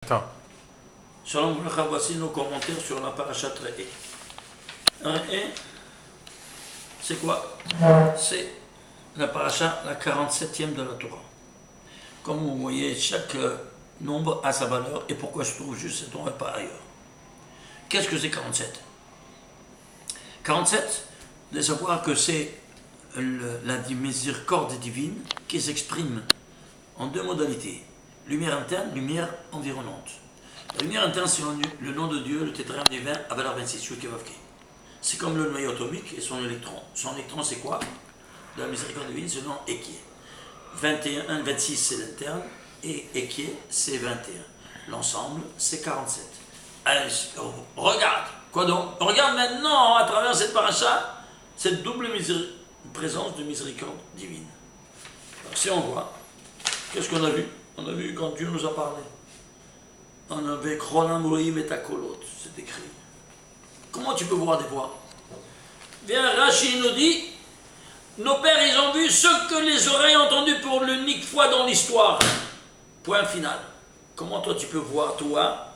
Attends. Shalom Bracha, voici nos commentaires sur la parashat Re'eh. Re'eh, c'est quoi? C'est la parasha, la 47e de la Torah. Comme vous voyez, chaque nombre a sa valeur et pourquoi je trouve juste cet nombre et pas ailleurs. Qu'est-ce que c'est 47? 47, de savoir que c'est la miséricorde divine qui s'exprime en deux modalités. Lumière interne, lumière environnante. La lumière interne, c'est le nom de Dieu, le tétragramme divin, à valeur 26, Yud-Kei-Vav-Kei. C'est comme le noyau atomique et son électron. Son électron, c'est quoi? De la miséricorde divine, c'est le nom Ekie. 26, c'est l'interne, et Ekie, c'est 21. L'ensemble, c'est 47. Allez, regarde, quoi donc? Regarde maintenant, à travers cette paracha, cette double présence de miséricorde divine. Alors, si on voit, qu'est-ce qu'on a vu? On a vu quand Dieu nous a parlé. On avait Chrolam Roim et Takolot, c'est écrit. Comment tu peux voir des voix? Bien, Rashi nous dit, nos pères, ils ont vu ce que les oreilles ont entendu pour l'unique fois dans l'histoire. Point final. Comment toi tu peux voir, toi,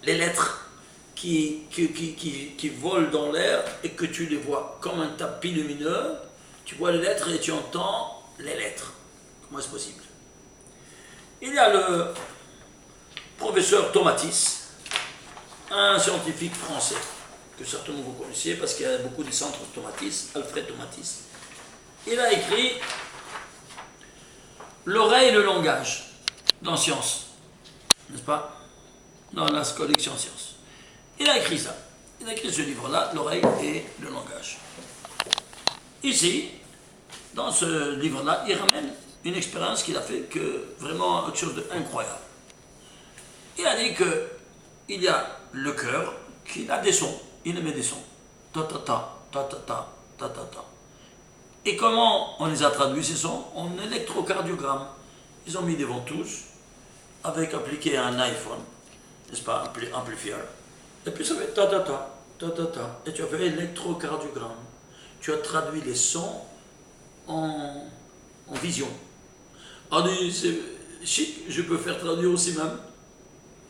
les lettres qui volent dans l'air et que tu les vois comme un tapis lumineux? Tu vois les lettres et tu entends les lettres. Comment est-ce possible? Il y a le professeur Tomatis, un scientifique français, que certainement vous connaissiez parce qu'il y a beaucoup de centres Tomatis, Alfred Tomatis. Il a écrit L'oreille et le langage dans Science, n'est-ce pas? Dans la collection Science. Il a écrit ça. Il a écrit ce livre-là, L'oreille et le langage. Ici, dans ce livre-là, il ramène une expérience qu'il a fait que vraiment quelque chose d'incroyable. Il a dit qu'il y a le cœur qui a des sons, il émet des sons. Ta ta ta, ta ta ta, ta ta ta. Et comment on les a traduits ces sons? En électrocardiogramme. Ils ont mis des ventouses avec appliqué un iPhone, n'est-ce pas, amplifieur. Et puis ça fait ta ta ta, ta ta ta. Et tu as fait électrocardiogramme. Tu as traduit les sons en vision. On dit, c'est chic, je peux faire traduire aussi même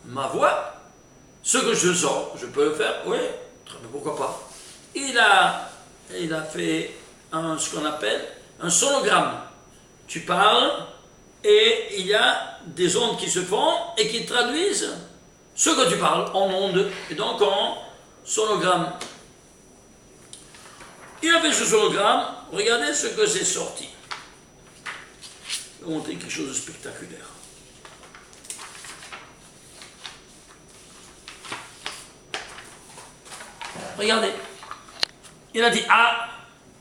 ma voix. Ce que je sens, je peux le faire, oui, très bien, pourquoi pas. Il a fait ce qu'on appelle un sonogramme. Tu parles et il y a des ondes qui se font et qui traduisent ce que tu parles en ondes et donc en sonogramme. Il a fait ce sonogramme, regardez ce que c'est sorti. Je vais montrer quelque chose de spectaculaire. Regardez. Il a dit A.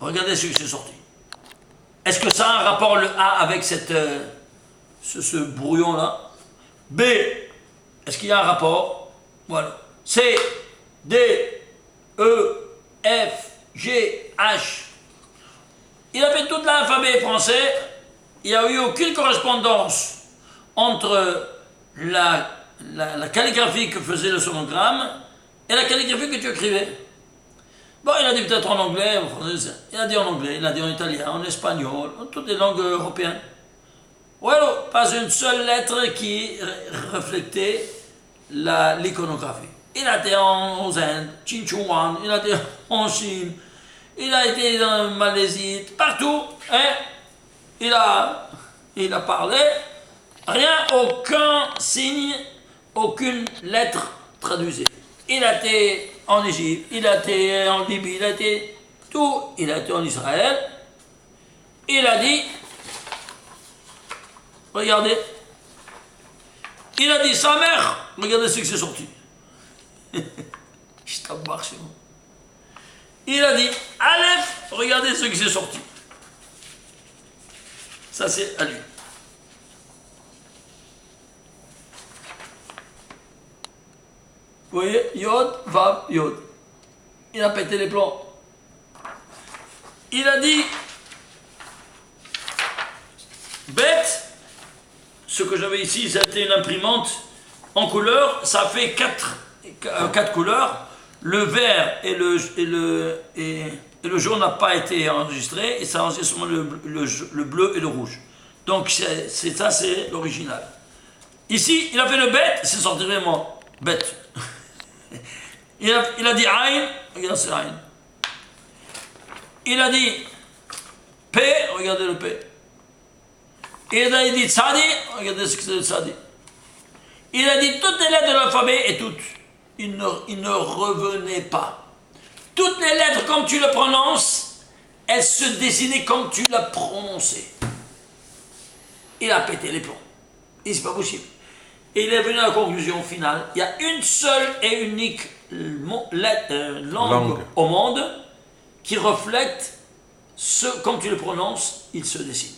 Regardez ce qui s'est sorti. Est-ce que ça a un rapport le A avec ce brouillon-là? B. Est-ce qu'il y a un rapport? Voilà. C. D. E. F. G. H. Il a fait tout l'alphabet français. Il n'y a eu aucune correspondance entre la calligraphie que faisait le sonogramme et la calligraphie que tu écrivais. Bon, il a dit peut-être en anglais, en français, il a dit en anglais, il a dit en italien, en espagnol, en toutes les langues européennes. Voilà, pas une seule lettre qui reflétait l'iconographie. Il a été aux Indes, Chinchuan, il a été en Chine, il a été en Malaisie, partout, hein? Il a parlé, rien, aucun signe, aucune lettre traduisée. Il a été en Égypte, il a été en Libye, il a été tout, il a été en Israël. Il a dit, regardez, il a dit sa mère, regardez ce qui s'est sorti. Je t'embarque chez moi. Il a dit Aleph, regardez ce qui s'est sorti. Ça c'est à lui. Vous voyez, Yod, Vav, Yod. Il a pété les plombs. Il a dit bête, ce que j'avais ici, c'était une imprimante en couleur, ça fait quatre couleurs. Le vert et le jaune n'a pas été enregistré, et ça enregistre seulement le bleu et le rouge. Donc ça, c'est l'original. Ici, il a fait le bête, c'est sorti vraiment bête. Il a dit Aïn, regarde c'est Aïn. Il a dit P, regardez le P. Il a dit Tzadi, regardez ce que c'est le Tzadi. Il a dit toutes les lettres de l'alphabet et toutes. Il ne revenait pas. Toutes les lettres, comme tu le prononces, elles se dessinaient comme tu l'as prononcé. Il a pété les plombs. Et c'est pas possible. Et il est venu à la conclusion finale. Il y a une seule et unique langue au monde qui reflète comme tu le prononces, il se dessine.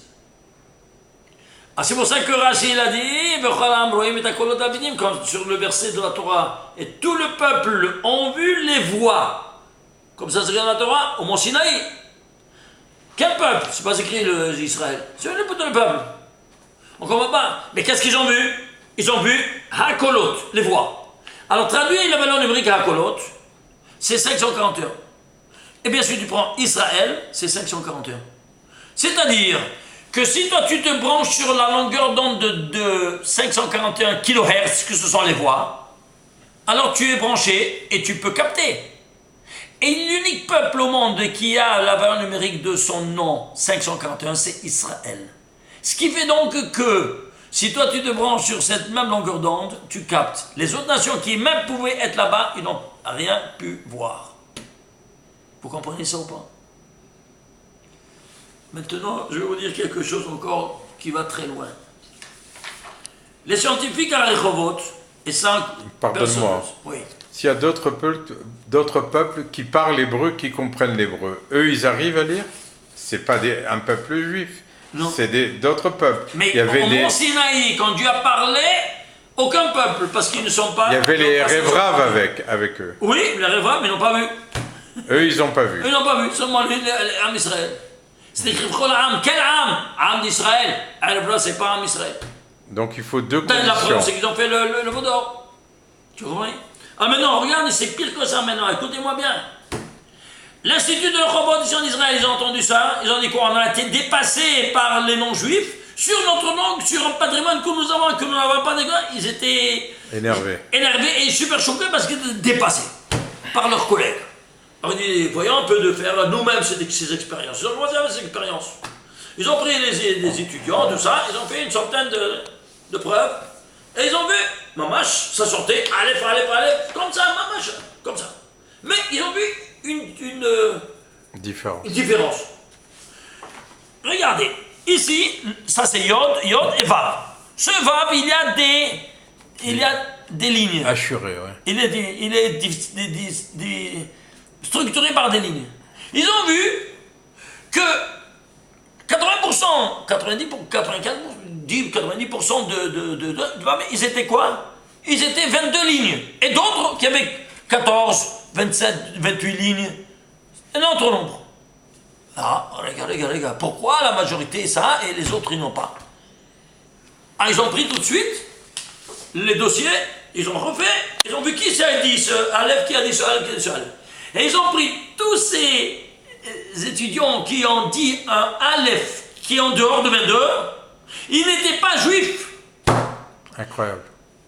Ah, c'est pour ça que Rashi a dit, quand sur le verset de la Torah, et tout le peuple ont vu les voix. Comme ça c'est écrit dans la Torah, au mont Sinaï. Quel peuple? C'est pas écrit Israël. C'est le peuple. On comprend pas. Mais qu'est-ce qu'ils ont vu? Ils ont vu Hakolot, les voix. Alors traduire la valeur numérique à Hakolot, c'est 541. Et bien sûr tu prends Israël, c'est 541. C'est-à-dire que si toi tu te branches sur la longueur d'onde de 541 kHz, que ce sont les voix, alors tu es branché et tu peux capter. Et l'unique peuple au monde qui a la valeur numérique de son nom 541, c'est Israël. Ce qui fait donc que si toi tu te branches sur cette même longueur d'onde, tu captes. Les autres nations qui même pouvaient être là-bas, ils n'ont rien pu voir. Vous comprenez ça ou pas? Maintenant, je vais vous dire quelque chose encore qui va très loin. Les scientifiques à Rehovot, et ça... Pardonne-moi. Oui. S'il y a d'autres peuples qui parlent hébreu, qui comprennent l'hébreu, eux, ils arrivent à lire? C'est pas un peuple juif. Non. C'est d'autres peuples. Mais au mont Sinaï, quand Dieu a parlé, aucun peuple, parce qu'ils ne sont pas... Il y avait les Révraves avec eux. Oui, les Révraves, mais ils n'ont pas vu. Eux, ils n'ont pas vu. Eux, ils n'ont pas vu, seulement les âmes d'Israël. C'est écrit Âme. Quelle âme? Âme d'Israël. C'est pas âme d'Israël. Donc il faut deux conditions. La preuve, c'est qu'ils ont fait le veau d'or. Tu comprends? Ah, maintenant, regarde, c'est pire que ça maintenant. Écoutez-moi bien. L'Institut de Rehovot d'Israël, ils ont entendu ça. Ils ont dit quoi? On a été dépassés par les non-juifs sur notre langue, sur un patrimoine que nous avons, que nous n'avons pas d'égal. Ils étaient énervés et super choqués parce qu'ils étaient dépassés par leurs collègues. Alors, ils dit, voyons un peu de faire nous-mêmes ces expériences. Ils ont commencé avec ces expériences. Ils ont pris des étudiants, tout ça, ils ont fait une centaine de preuves, et ils ont vu, mamache, ça sortait, Aleph, comme ça, mamache, comme ça. Mais ils ont vu une différence. Regardez, ici, ça c'est Yod et Vav. Ce Vav, il y a des lignes. Assuré, ouais. Il est structuré par des lignes. Ils ont vu que 80%, 90% de ils étaient quoi? Ils étaient 22 lignes. Et d'autres qui avaient 14, 27, 28 lignes. Un autre nombre. Ah, regarde. Pourquoi la majorité ça et les autres ils n'ont pas? Ah, ils ont pris tout de suite les dossiers, ils ont refait, ils ont vu qui ça a dit ce Aleph, qui a dit ce Aleph, qui a dit ce Aleph. Et ils ont pris tous ces étudiants qui ont dit un Aleph qui est en dehors de 22, ils n'étaient pas juifs. Incroyable.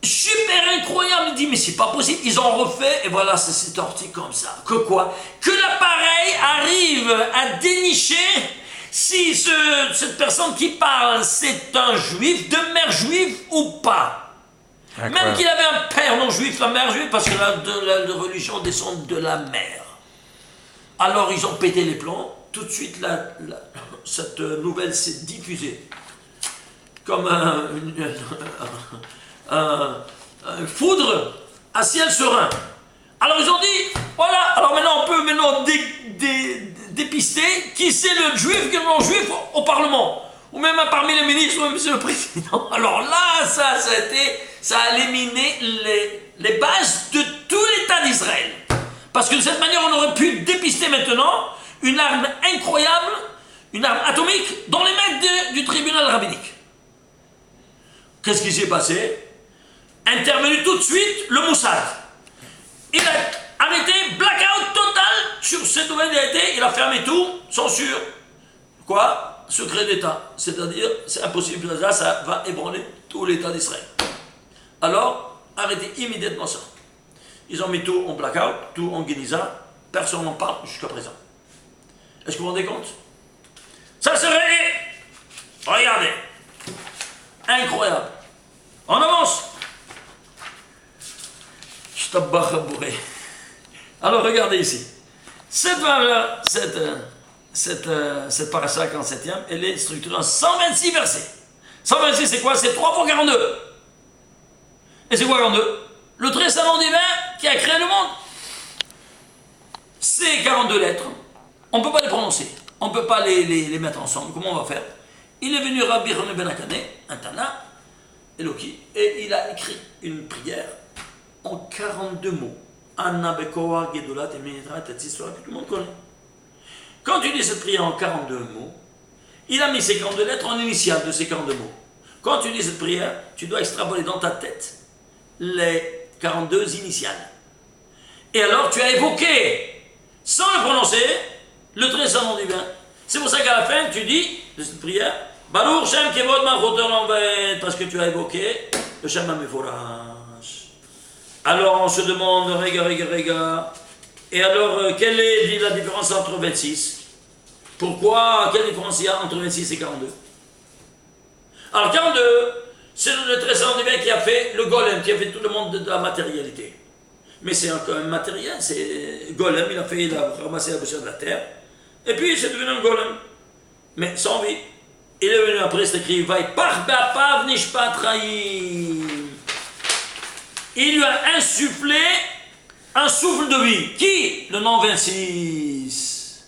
Super incroyable. Il dit, mais c'est pas possible. Ils ont refait, et voilà, ça s'est torti comme ça. Que quoi? Que l'appareil arrive à dénicher si cette personne qui parle, c'est un juif, de mère juive ou pas. Incroyable. Même qu'il avait un père non juif, la mère juive, parce que la religion descend de la mère. Alors ils ont pété les plombs. Tout de suite, cette nouvelle s'est diffusée comme un foudre à ciel serein. Alors ils ont dit, voilà, alors maintenant on peut dépister qui c'est le juif qui est le non-juif au Parlement, ou même parmi les ministres, ou même le président. Alors là, ça a éliminé les bases de tout l'État d'Israël. Parce que de cette manière, on aurait pu dépister maintenant une arme incroyable, une arme atomique, dans les mains du tribunal rabbinique. Qu'est-ce qui s'est passé? Intervenu tout de suite le Mossad. Il a arrêté, blackout total sur cette nouvelle vérité, il a fermé tout, censure. Quoi? Secret d'État. C'est-à-dire, c'est impossible, ça va ébranler tout l'État d'Israël. Alors, arrêtez immédiatement ça. Ils ont mis tout en blackout, tout en guinisa, personne n'en parle jusqu'à présent. Est-ce que vous vous rendez compte? Ça serait... Regardez. Incroyable. On avance. Je t'abbarre bourré. Alors, regardez ici. Cette valeur, cette parasha 47e, elle est structurée en 126 versets. 126, c'est quoi? C'est 3 fois 42. Et c'est quoi 42? Le très savant divin qui a créé le monde. Ces 42 lettres, on ne peut pas les prononcer. On ne peut pas les mettre ensemble. Comment on va faire? Il est venu Rabbi René Ben Akane, un Tana, Eloki, et il a écrit une prière en 42 mots. Anna Bekoa, Gedolat et Menetra, cette histoire que tout le monde connaît. Quand tu dis cette prière en 42 mots, il a mis ces 42 lettres en initiale de ces 42 mots. Quand tu dis cette prière, tu dois extrapoler dans ta tête les 42 initiales. Et alors tu as évoqué, sans le prononcer, le très savant divin. C'est pour ça qu'à la fin, tu dis de cette prière, Baruch Shem Kevod Malchoter L'Envet, parce que tu as évoqué le Shem HaMeforash. Alors on se demande, rega. Et alors, quelle est la différence entre 26? Pourquoi? Quelle différence il y a entre 26 et 42? Alors 42, c'est le très savant divin qui a fait le golem, qui a fait tout le monde de la matérialité. Mais c'est quand même matériel, c'est golem, il a ramassé la poussière de la terre, et puis c'est devenu un golem, mais sans vie. Il est venu après, c'est écrit, Vaipach Be'apav Nishpat Chaim. Il lui a insufflé un souffle de vie. Qui? Le nom 26.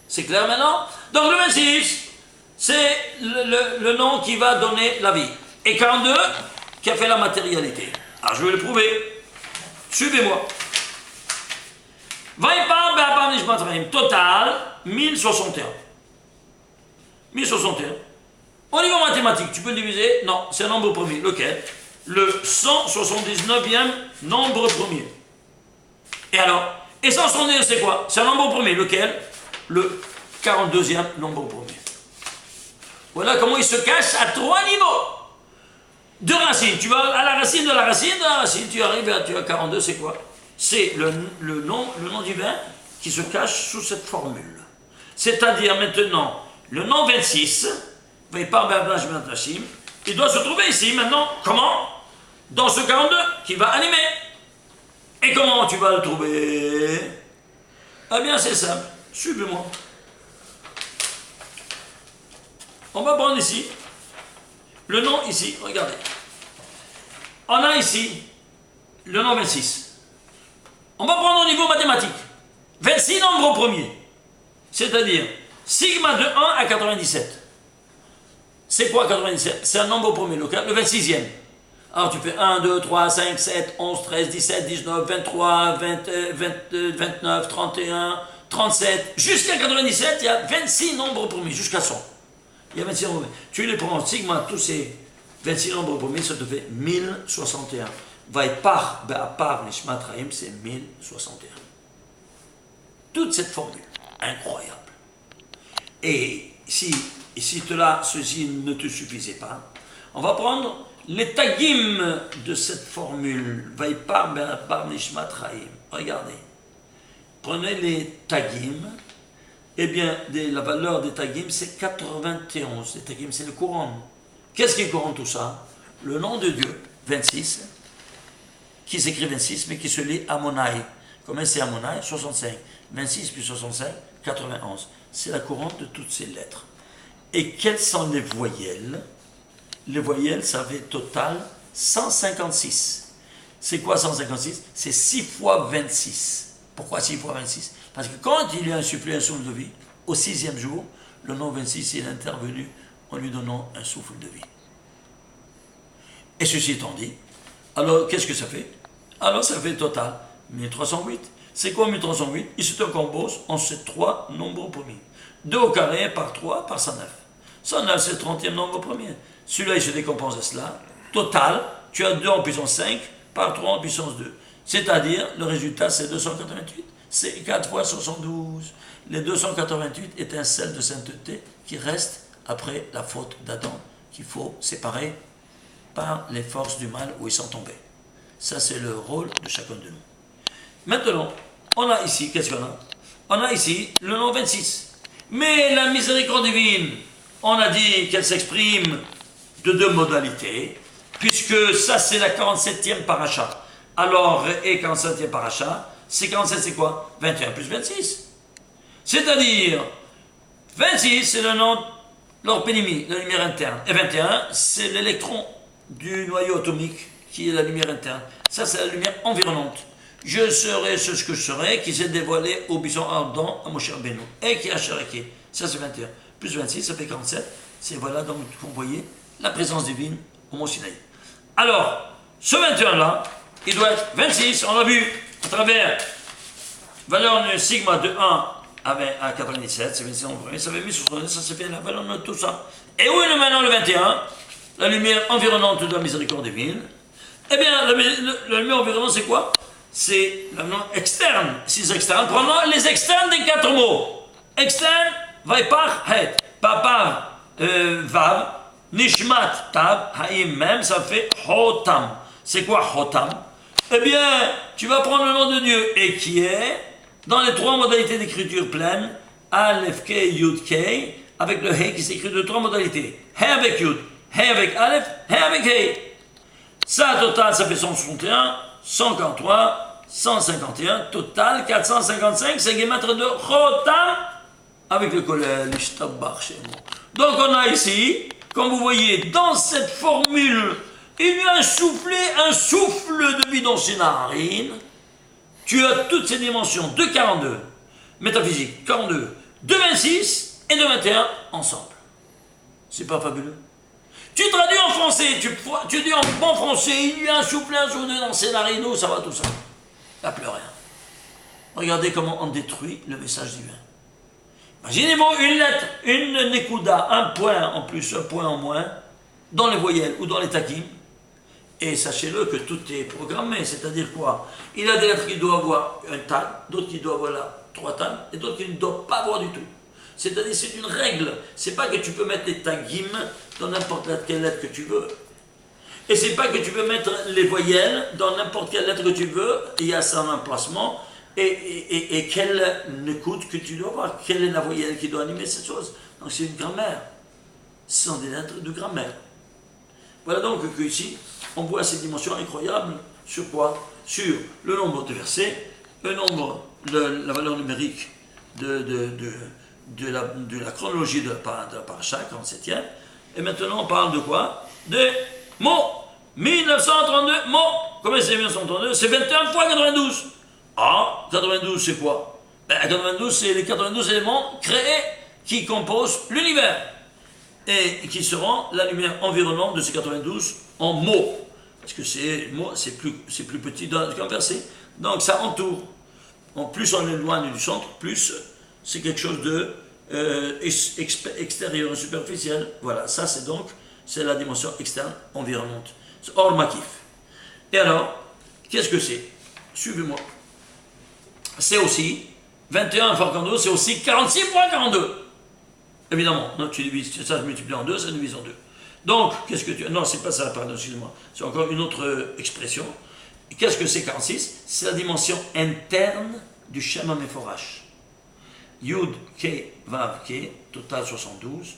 C'est clair maintenant? Donc le 26, c'est le nom qui va donner la vie. Et 42, qui a fait la matérialité. Alors je vais le prouver. Suivez-moi. Vaipar Be'apar Nishmat Chaim. Total, 1061. 1061. Au niveau mathématique, tu peux le diviser? Non, c'est un nombre premier. Lequel? Le 179e nombre premier. Et alors? Et 179, c'est quoi? C'est un nombre premier. Lequel? Le 42e nombre premier. Voilà comment il se cache à 3 niveaux. De racines. Tu vas à la racine de la racine de la racine. Tu arrives à 42, c'est quoi? C'est le nom divin qui se cache sous cette formule. C'est-à-dire maintenant, le nom 26, il doit se trouver ici maintenant. Comment? Dans ce 42 qui va animer. Et comment tu vas le trouver? Eh bien, c'est simple. Suivez-moi. On va prendre ici le nom ici. Regardez. On a ici le nom 26. On va prendre au niveau mathématique. 26 nombres premiers. C'est-à-dire sigma de 1 à 97. C'est quoi 97? C'est un nombre premier local, le 26e. Alors tu fais 1, 2, 3, 5, 7, 11, 13, 17, 19, 23, 29, 31, 37. Jusqu'à 97, il y a 26 nombres premiers, jusqu'à 100. Il y a 26 nombres premiers. Tu les prends, sigma, tous ces 26 nombres premiers, ça te fait 1061. Vaipar Be'apar Nishmat Chaim, c'est 1061. Toute cette formule, incroyable. Et si ceci ne te suffisait pas, on va prendre les tagim de cette formule. Vaipar Be'apar Nishmat Chaim. Regardez. Prenez les tagim. Eh bien, la valeur des tagim, c'est 91. Les tagim, c'est le Coran. Qu'est-ce qui couronne tout ça? Le nom de Dieu, 26, qui s'écrit 26, mais qui se lit Amonai. Combien c'est Amonai? 65. 26 plus 65, 91. C'est la couronne de toutes ces lettres. Et quelles sont les voyelles? Les voyelles, ça fait total 156. C'est quoi 156? C'est 6 fois 26. Pourquoi 6 fois 26? Parce que quand il y a insufflé un souffle de vie, au 6e jour, le nom 26 est intervenu en lui donnant un souffle de vie. Et ceci étant dit, alors qu'est-ce que ça fait? Alors ça fait total 1308. C'est quoi 1308? Il se compose en ces 3 nombres premiers. 2 au carré par 3 par 109. 109, c'est le 30e nombre premier. Celui-là, il se décompose à cela. Total, tu as 2 en puissance 5 par 3 en puissance 2. C'est-à-dire, le résultat, c'est 288. C'est 4 fois 72. Les 288 étincelles de sainteté qui restent après la faute d'Adam, qu'il faut séparer par les forces du mal où ils sont tombés. Ça, c'est le rôle de chacun de nous. Maintenant, on a ici, qu'est-ce qu'on a? On a ici le nom 26. Mais la miséricorde divine, on a dit qu'elle s'exprime de deux modalités, puisque ça, c'est la 47e paracha. Alors, et 47e paracha, c'est 47, c'est quoi? 21 plus 26. C'est-à-dire, 26, c'est le nom, l'orpénémie, la lumière interne. Et 21, c'est l'électron du noyau atomique, qui est la lumière interne. Ça, c'est la lumière environnante. Je serai ce que je serai, qui s'est dévoilé au bison ardent à Moshe Rabbeinu, et qui a charaqué. Ça, c'est 21. Plus 26, ça fait 47. C'est voilà, donc, vous voyez, la présence divine au Mont Sinaï. Alors, ce 21-là, il doit être 26, on l'a vu, à travers valeur de sigma de 1 à 97, c'est 26 en premier, ça fait 1070, ça s'est fait la valeur de tout ça. Et où est maintenant le 21? La lumière environnante de la miséricorde divine. Eh bien, la lumière environnante, c'est quoi? C'est la lumière externe. Si c'est externe, prenons les externes des 4 mots. Externe, vaipar, het, papav, vav, nishmat, tav, haïm, même, ça fait hotam. C'est quoi hotam? Eh bien, tu vas prendre le nom de Dieu, et qui est dans les 3 modalités d'écriture pleine, Aleph, K, Yud, K, avec le He qui s'écrit de 3 modalités. He avec Yud, He avec Aleph, He avec He. Ça, total, ça fait 161, 143, 151, total 455, c'est Gematria de Chotam, avec le collège, l'Ishtabach chez moi. Donc on a ici, comme vous voyez, dans cette formule, il y a un souffle de vie dans ses narines. Tu as toutes ces dimensions de 42, métaphysique, 42, de 26 et de 21 ensemble. C'est pas fabuleux? Tu traduis en français, tu dis en bon français, il y a un souffle dans ses narines, ça va tout ça. Il n'y a plus rien. Regardez comment on détruit le message divin. Imaginez-vous une lettre, une nekuda, un point en plus, un point en moins, dans les voyelles ou dans les takim. Et sachez-le que tout est programmé, c'est-à-dire quoi? Il y a des lettres qui doivent avoir un tag, d'autres qui doivent avoir 3 tags, et d'autres qui ne doivent pas avoir du tout. C'est-à-dire, c'est une règle. C'est pas que tu peux mettre les tagim dans n'importe quelle lettre que tu veux. Et c'est pas que tu peux mettre les voyelles dans n'importe quelle lettre que tu veux, il y a son emplacement, et quelle écoute que tu dois avoir, quelle est la voyelle qui doit animer cette chose. Donc c'est une grammaire. Ce sont des lettres de grammaire. Voilà donc que ici, on voit ces dimensions incroyables sur quoi? Sur le nombre de versets, le nombre, la valeur numérique de la chronologie de la paracha, 47e. Et maintenant, on parle de quoi? De mots. 1932 mots. Combien c'est 1932? C'est 21 fois 92. Ah, 92 c'est quoi? 92 c'est les 92 éléments créés qui composent l'univers. Et qui seront la lumière environnante de ces 92 en mots. Parce que c'est plus petit qu'un verset. Donc ça entoure. En plus on éloigne du centre, plus c'est quelque chose de extérieur, superficiel. Voilà, ça c'est la dimension externe environnante. C'est hors makif. Et alors, qu'est-ce que c'est? Suivez-moi. C'est aussi 21 fois 42, c'est aussi 46 fois 42. Évidemment, non, tu divises, ça se multiplie en 2, ça divise en 2. Donc, qu'est-ce que tu... Non, c'est pas ça, pardon, excusez-moi. C'est encore une autre expression. Qu'est-ce que c'est 46? C'est la dimension interne du Shema Meforash. Yud, Ke, Vav, Ke, total 72.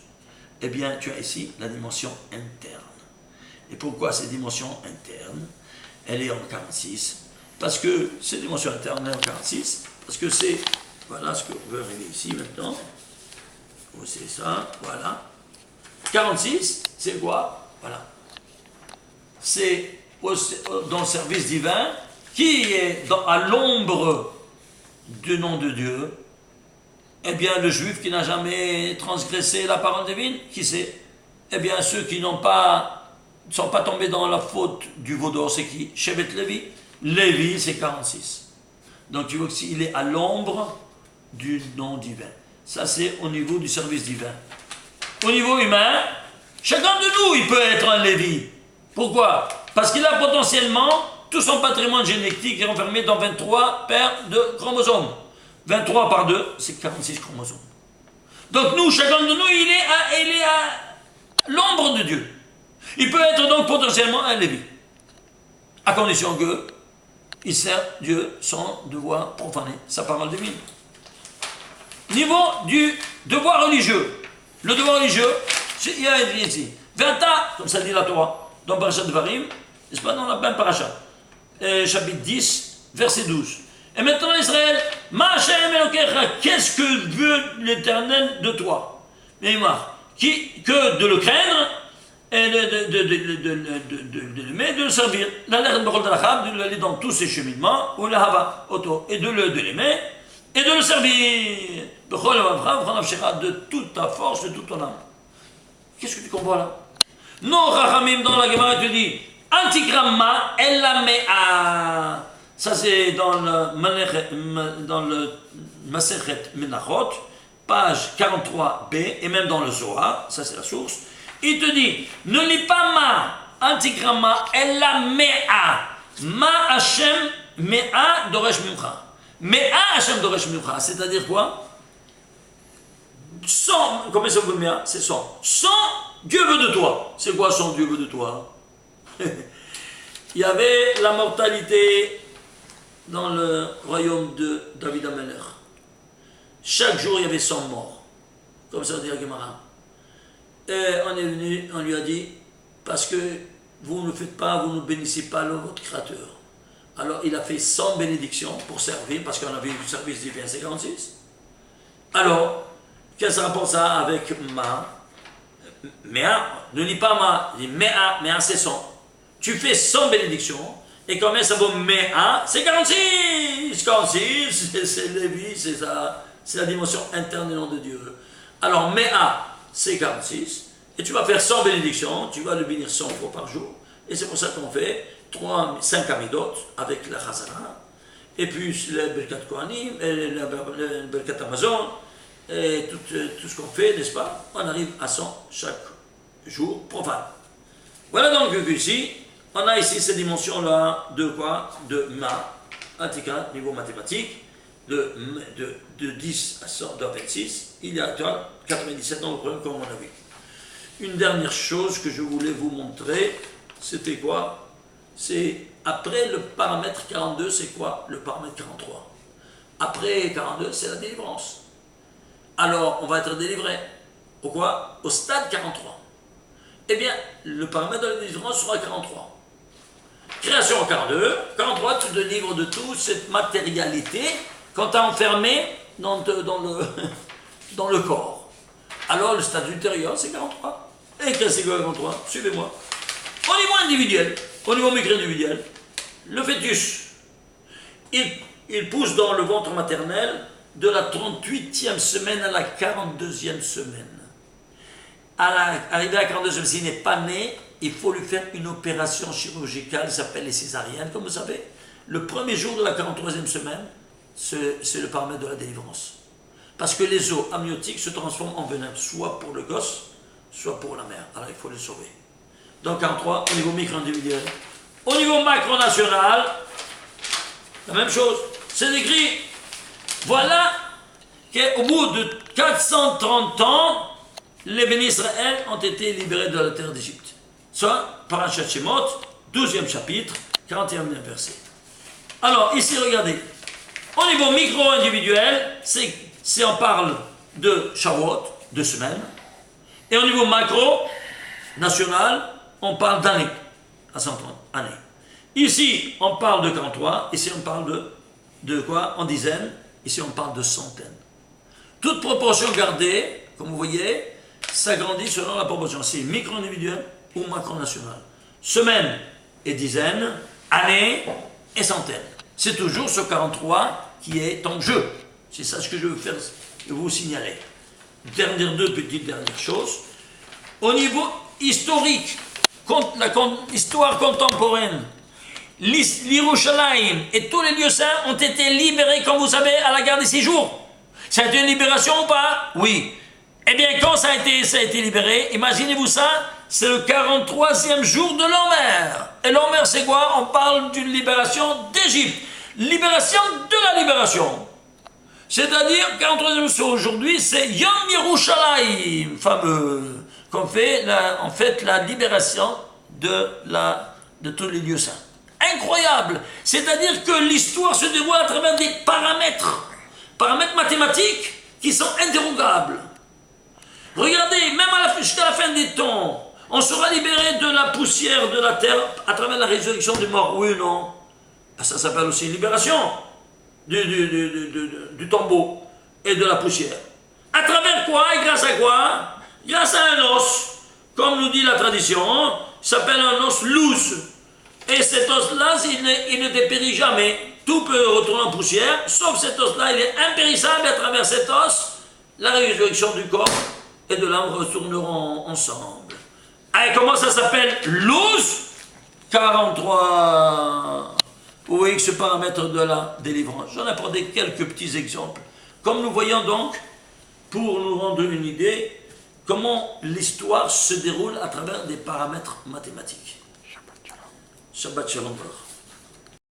Eh bien, tu as ici la dimension interne. Et pourquoi cette dimension interne? Elle est en 46. Parce que cette dimension interne est en 46. Parce que c'est... Voilà ce que veut arriver ici maintenant. C'est ça, voilà. 46, c'est quoi? Voilà. C'est dans le service divin qui est à l'ombre du nom de Dieu. Eh bien, le juif qui n'a jamais transgressé la parole divine, qui c'est? Eh bien, ceux qui ne sont pas tombés dans la faute du veau d'or, c'est qui? Shevet Lévi. Lévi, c'est 46. Donc, tu vois qu'il est à l'ombre du nom divin. Ça, c'est au niveau du service divin. Au niveau humain, chacun de nous, il peut être un Lévi. Pourquoi? Parce qu'il a potentiellement tout son patrimoine génétique est renfermé dans 23 paires de chromosomes. 23 par 2, c'est 46 chromosomes. Donc nous, chacun de nous, il est à l'ombre de Dieu. Il peut être donc potentiellement un Lévi, à condition qu'il sert Dieu sans devoir profaner sa parole divine. Niveau du devoir religieux. Le devoir religieux, il y a ici. Vata, comme ça dit la Torah, dans Parashat Devarim, n'est-ce pas, dans la même Parashat, chapitre 10, verset 12. Et maintenant Israël, Ma Hashem Elokecha, qu'est-ce que veut l'Éternel de toi? Que de le craindre et de l'aimer, de le servir. De l'aller dans tous ses cheminements, ou la hava, et de l'aimer, et de le servir. De toute ta force, de toute ton âme. Qu'est-ce que tu comprends là? Non, Rachamim, dans la Gemara, tu dis, Antikramma, ella mea. Ça, c'est dans le Masechet Menachot, page 43b, et même dans le Zohar, ça c'est la source. Il te dit, ne lis pas ma, Antikramma, ella mea. Ma Hashem mea doresh mimcha. Mea Hashem doresh mimcha. C'est-à-dire quoi? Sans, comment ça veut mea? C'est sans. Sans, Dieu veut de toi. C'est quoi sans Dieu veut de toi? Il y avait la mortalité dans le royaume de David Ameler. Chaque jour, il y avait 100 morts. Comme ça dit la Gemara. Et on est venu, on lui a dit, parce que vous ne faites pas, vous ne bénissez pas votre Créateur. Alors, il a fait 100 bénédictions pour servir, parce qu'on avait eu le service divin 56. Alors, qu'est-ce que ça rapporte ça avec Mea, ne lis pas ma, dis Mea c'est 100. Tu fais 100 bénédictions, et combien ça vaut Mea? C'est 46! 46, c'est Lévi, c'est la dimension interne du nom de Dieu. Alors Mea, c'est 46, et tu vas faire 100 bénédictions, tu vas le bénir 100 fois par jour, et c'est pour ça qu'on fait 5 amidot avec la Chazara, et puis le Berkat Kohanim, et le Berkat Amazon, et tout ce qu'on fait, n'est-ce pas? On arrive à 100 chaque jour profane. Voilà donc ici, on a ici cette dimension-là de quoi? De Ma, Antika, niveau mathématique, de 10 à 100, de 26, il y a 97 dans le problème comme on a vu. Une dernière chose que je voulais vous montrer, c'était quoi? C'est après le paramètre 42, c'est quoi le paramètre 43? Après 42, c'est la délivrance. Alors, on va être délivré. Pourquoi? Au stade 43. Eh bien, le paramètre de la délivrance sera 43. Création en 42, 43, tu te délivres de toute cette matérialité quand tu as enfermé dans le corps. Alors, le stade ultérieur, c'est 43. Et qu'est-ce que c'est 43? Suivez-moi. Au niveau individuel, au niveau micro-individuel, le fœtus, il pousse dans le ventre maternel de la 38e semaine à la 42e semaine. Arrivé à la 42e semaine, s'il n'est pas né, il faut lui faire une opération chirurgicale, ça s'appelle les césariennes, comme vous savez. Le premier jour de la 43e semaine, c'est le paramètre de la délivrance. Parce que les os amniotiques se transforment en venin, soit pour le gosse, soit pour la mère. Alors il faut le sauver. Donc 43, au niveau micro-individuel. Au niveau macro-national, la même chose. C'est écrit, voilà qu'au bout de 430 ans, les bénis Israël ont été libérés de la terre d'Égypte. Soit Parashat Shemot, 12e chapitre, 41e verset. Alors, ici, regardez. Au niveau micro-individuel, on parle de Shavuot, 2 semaines. Et au niveau macro-national, on parle d'années, à 130 années. Ici, on parle de 43, ici, on parle de quoi? En dizaines, ici, on parle de centaines. Toute proportion gardée, comme vous voyez, s'agrandit selon la proportion. C'est micro-individuel ou macro-national. Semaines et dizaines, années et centaines. C'est toujours ce 43 qui est en jeu. C'est ça ce que je veux vous signaler. Deux petites dernières choses. Au niveau historique, l'histoire contemporaine, l'Yerushalayim et tous les lieux saints ont été libérés, comme vous savez, à la guerre des 6 jours. Ça a été une libération ou pas? Oui. Eh bien, quand ça a été libéré, imaginez-vous ça, c'est le 43e jour de l'Omer. Et l'Omer, c'est quoi? On parle d'une libération d'Égypte. Libération de la libération. C'est-à-dire, 43e jour aujourd'hui, c'est Yom Yerushalayim, fameux. qu'on fait en fait la libération de tous les lieux saints. Incroyable! C'est-à-dire que l'histoire se déroule à travers des paramètres mathématiques qui sont interrogables. Regardez, même jusqu'à la fin des temps, on sera libéré de la poussière de la terre à travers la résurrection des morts. Oui ou non? Ça s'appelle aussi une libération du tombeau et de la poussière. À travers quoi et grâce à quoi? Grâce à un os, comme nous dit la tradition, s'appelle un os loose. Et cet os-là, il ne dépérit jamais. Tout peut retourner en poussière, sauf cet os-là, il est impérissable. Et à travers cet os, la résurrection du corps et de l'âme retourneront ensemble. Et comment ça s'appelle? Loose 43. Vous voyez que ce paramètre de la délivrance. J'en ai apporté quelques petits exemples. Comme nous voyons donc, pour nous rendre une idée, comment l'histoire se déroule à travers des paramètres mathématiques. Shabbat Shalom.